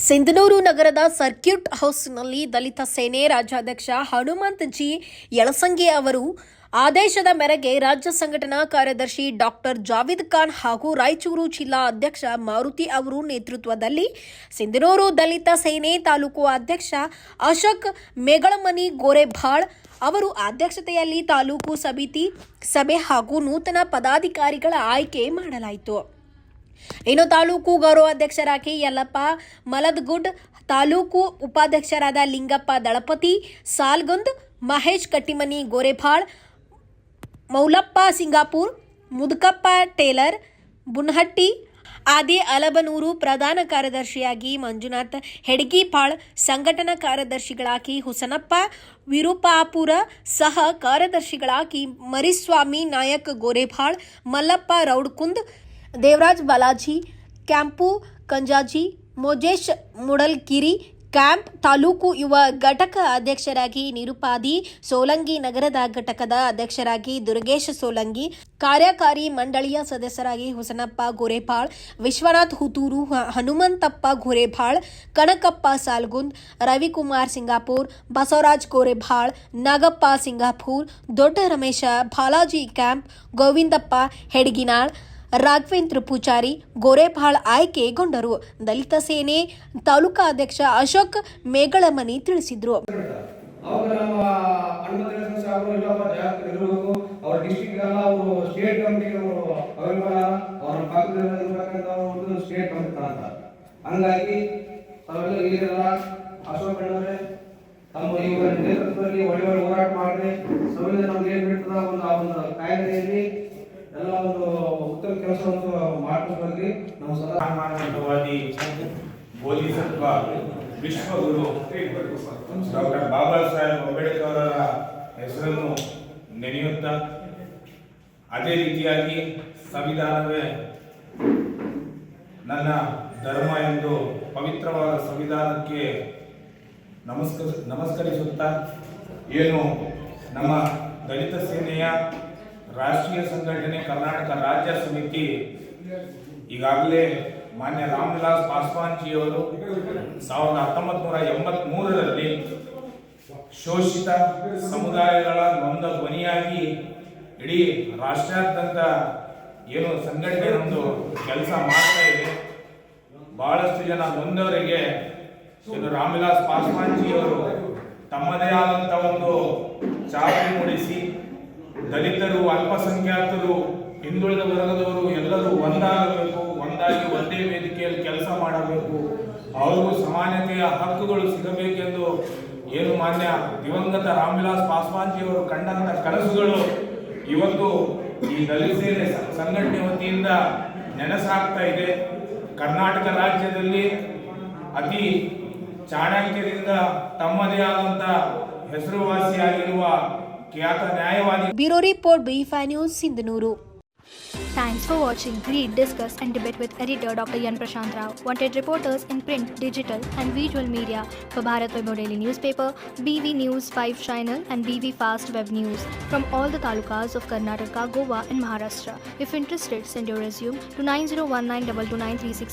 ಸಿಂಧನೂರು ನಗರದ ಸರ್ಕ್ಯೂಟ್ ಹೌಸ್ನಲ್ಲಿ ದಲಿತ ಸೇನೆ ರಾಜ್ಯಾಧ್ಯಕ್ಷ ಹನುಮಂತ್ ಜಿ ಯಳಸಂಗಿ ಅವರು ಆದೇಶದ ಮೇರೆಗೆ ರಾಜ್ಯ ಸಂಘಟನಾ ಕಾರ್ಯದರ್ಶಿ ಡಾಕ್ಟರ್ ಜಾವೇದ್ ಖಾನ್ ಹಾಗೂ ರಾಯಚೂರು ಜಿಲ್ಲಾ ಅಧ್ಯಕ್ಷ ಮಾರುತಿ ಅವರು ನೇತೃತ್ವದಲ್ಲಿ ಸಿಂಧನೂರು ದಲಿತ ಸೇನೆ ತಾಲೂಕು ಅಧ್ಯಕ್ಷ ಅಶೋಕ್ ಮೇಗಳಮನಿ ಗೋರೆಭಾಳ್ ಅವರು ಅಧ್ಯಕ್ಷತೆಯಲ್ಲಿ ತಾಲೂಕು ಸಮಿತಿ ಸಭೆ ಹಾಗೂ ನೂತನ ಪದಾಧಿಕಾರಿಗಳ ಆಯ್ಕೆ ಮಾಡಲಾಯಿತು. ಇನ್ನು ತಾಲೂಕು ಗೌರವಾಧ್ಯಕ್ಷರಾಗಿ ಯಲ್ಲಪ್ಪ ಮಲದಗುಡ್, ತಾಲೂಕು ಉಪಾಧ್ಯಕ್ಷರಾದ ಲಿಂಗಪ್ಪ ದಳಪತಿ ಸಾಲ್ಗುಂದ್, ಮಹೇಶ್ ಕಟ್ಟಿಮನಿ ಗೋರೆಭಾಳ್, ಮೌಲಪ್ಪ ಸಿಂಗಾಪುರ್, ಮುದುಕಪ್ಪ ಟೇಲರ್ ಬುನಹಟ್ಟಿ, ಆದಿ ಅಲಬನೂರು, ಪ್ರಧಾನ ಕಾರ್ಯದರ್ಶಿಯಾಗಿ ಮಂಜುನಾಥ್ ಹೆಡ್ಗಿಪಾಳ್, ಸಂಘಟನಾ ಕಾರ್ಯದರ್ಶಿಗಳಾಗಿ ಹುಸನಪ್ಪ ವಿರುಪಾಪುರ, ಸಹ ಕಾರ್ಯದರ್ಶಿಗಳಾಗಿ ಮರಿಸ್ವಾಮಿ ನಾಯಕ್ ಗೋರೆಭಾಳ್, ಮಲ್ಲಪ್ಪ ರೌಡ್ಕುಂದ್, ದೇವರಾಜ್ ಬಾಲಾಜಿ, ಕ್ಯಾಂಪು ಕಂಜಾಜಿ, ಮೋಜೇಶ್ ಮುಡಲ್ಗಿರಿ, ಕ್ಯಾಂಪ್ ತಾಲೂಕು ಯುವ ಘಟಕ ಅಧ್ಯಕ್ಷರಾಗಿ ನಿರುಪಾದಿ ಸೋಲಂಗಿ, ನಗರದ ಘಟಕದ ಅಧ್ಯಕ್ಷರಾಗಿ ದುರ್ಗೇಶ್ ಸೋಲಂಗಿ, ಕಾರ್ಯಕಾರಿ ಮಂಡಳಿಯ ಸದಸ್ಯರಾಗಿ ಹುಸನಪ್ಪ ಗೋರೆಭಾಳ್, ವಿಶ್ವನಾಥ್ ಹುತೂರು, ಹನುಮಂತಪ್ಪ ಗೋರೆಭಾಳ್, ಕನಕಪ್ಪ ಸಾಲ್ಗುಂದ್, ರವಿಕುಮಾರ್ ಸಿಂಗಾಪುರ್, ಬಸವರಾಜ್ ಗೋರೆಭಾಳ್, ನಾಗಪ್ಪ ಸಿಂಗಾಪುರ್, ದೊಡ್ಡ ರಮೇಶ, ಬಾಲಾಜಿ ಕ್ಯಾಂಪ್, ಗೋವಿಂದಪ್ಪ ಹೆಡ್ಗಿನಾಳ್, ರಾಘವೇಂದ್ರ ಪೂಜಾರಿ ಗೋರೆಭಾಳ್ ಆಯ್ಕೆಗೊಂಡರು. ದಲಿತ ಸೇನೆ ತಾಲೂಕಾಧ್ಯಕ್ಷ ಅಶೋಕ್ ಮೇಗಳಮನಿ ತಿಳಿಸಿದರು. ಹಂಗಾಗಿ ಅಶೋಕ್ ತಮ್ಮ ಇವರ ನೇತೃತ್ವದಲ್ಲಿ ಒಳ್ಳೆ ಹೋರಾಟ ಮಾಡಿದ್ರೆ ಸಂವಿಧಾನ ನಮ್ಗೆ ಏನ್ ಬಿಡ್ತದ ಒಂದು ಕಾಯ್ದೆಯಲ್ಲಿ ಎಲ್ಲ ಒಂದು ಉತ್ತಮ ಕೆಲಸವನ್ನು ಮಾಡುವುದರಲ್ಲಿ ನಾವು ಸದಾ ಮಾನವತಾವಾದಿ ಬೋಧಿಸತ್ವ ವಿಶ್ವಗುರು ಡಾಕ್ಟರ್ ಬಾಬಾ ಸಾಹೇಬ್ ಅಂಬೇಡ್ಕರ್ ಅವರ ಹೆಸರನ್ನು ನೆನೆಯುತ್ತಾ ಅದೇ ರೀತಿಯಾಗಿ ಸಂವಿಧಾನವೇ ನನ್ನ ಧರ್ಮ ಎಂದು ಪವಿತ್ರವಾದ ಸಂವಿಧಾನಕ್ಕೆ ನಮಸ್ಕರಿಸುತ್ತಾ ಏನು ನಮ್ಮ ದಲಿತ ಸೇನೆಯ ರಾಷ್ಟ್ರೀಯ ಸಂಘಟನೆ ಕರ್ನಾಟಕ ರಾಜ್ಯ ಸಮಿತಿ ಈಗಾಗಲೇ ಮಾನ್ಯ ರಾಮವಿಲಾಸ್ ಪಾಸ್ವಾನ್ ಜಿಯವರು 1983ರಲ್ಲಿ ಶೋಷಿತ ಸಮುದಾಯಗಳ ನೊಂದ ಧ್ವನಿಯಾಗಿ ಇಡೀ ರಾಷ್ಟ್ರಾದ್ಯಂತ ಏನು ಸಂಘಟನೆ ಒಂದು ಕೆಲಸ ಮಾಡ್ತಾ ಇದೆ. ಬಹಳಷ್ಟು ಜನ ನೊಂದವರಿಗೆ ಇದು ರಾಮವಿಲಾಸ್ ಪಾಸ್ವಾನ್ ಜಿಯವರು ತಮ್ಮದೇ ಆದಂಥ ಒಂದು ಚಾವಣಿ ಮೂಡಿಸಿ ದಲಿತರು, ಅಲ್ಪಸಂಖ್ಯಾತರು, ಹಿಂದುಳಿದ ವರ್ಗದವರು ಎಲ್ಲರೂ ಒಂದಾಗಬೇಕು, ಒಂದಾಗಿ ಒಂದೇ ವೇದಿಕೆಯಲ್ಲಿ ಕೆಲಸ ಮಾಡಬೇಕು, ಅವ್ರಿಗೂ ಸಮಾನತೆಯ ಹಕ್ಕುಗಳು ಸಿಗಬೇಕೆಂದು ಏನು ಮಾನ್ಯ ದಿವಂಗತ ರಾಮವಿಲಾಸ್ ಪಾಸ್ವಾನ್ ಜಿಯವರು ಕಂಡಂತ ಕನಸುಗಳು ಇವತ್ತು ಈ ದಲಿತ ಸೇನೆ ಸಂಘಟನೆ ವತಿಯಿಂದ ನೆನಸಾಗ್ತಾ ಇದೆ. ಕರ್ನಾಟಕ ರಾಜ್ಯದಲ್ಲಿ ಅತಿ ಚಾಣಕ್ಯದಿಂದ ತಮ್ಮದೇ ಆದಂತ ಹೆಸರುವಾಸಿಯಾಗಿರುವ ಖ್ಯಾತ ನ್ಯಾಯವಾದಿ. Bureau report BFI News, Sindhanuru. Thanks for watching. Read, discuss and debate with editor Dr. Yan Prashant Rao. Wanted reporters in print, digital and visual media for Bharat Vaibhav Daily Newspaper, BV News 5 Channel and BV Fast Web News from all the talukas of Karnataka, Goa and Maharashtra. If interested, send your resume to 9019229369.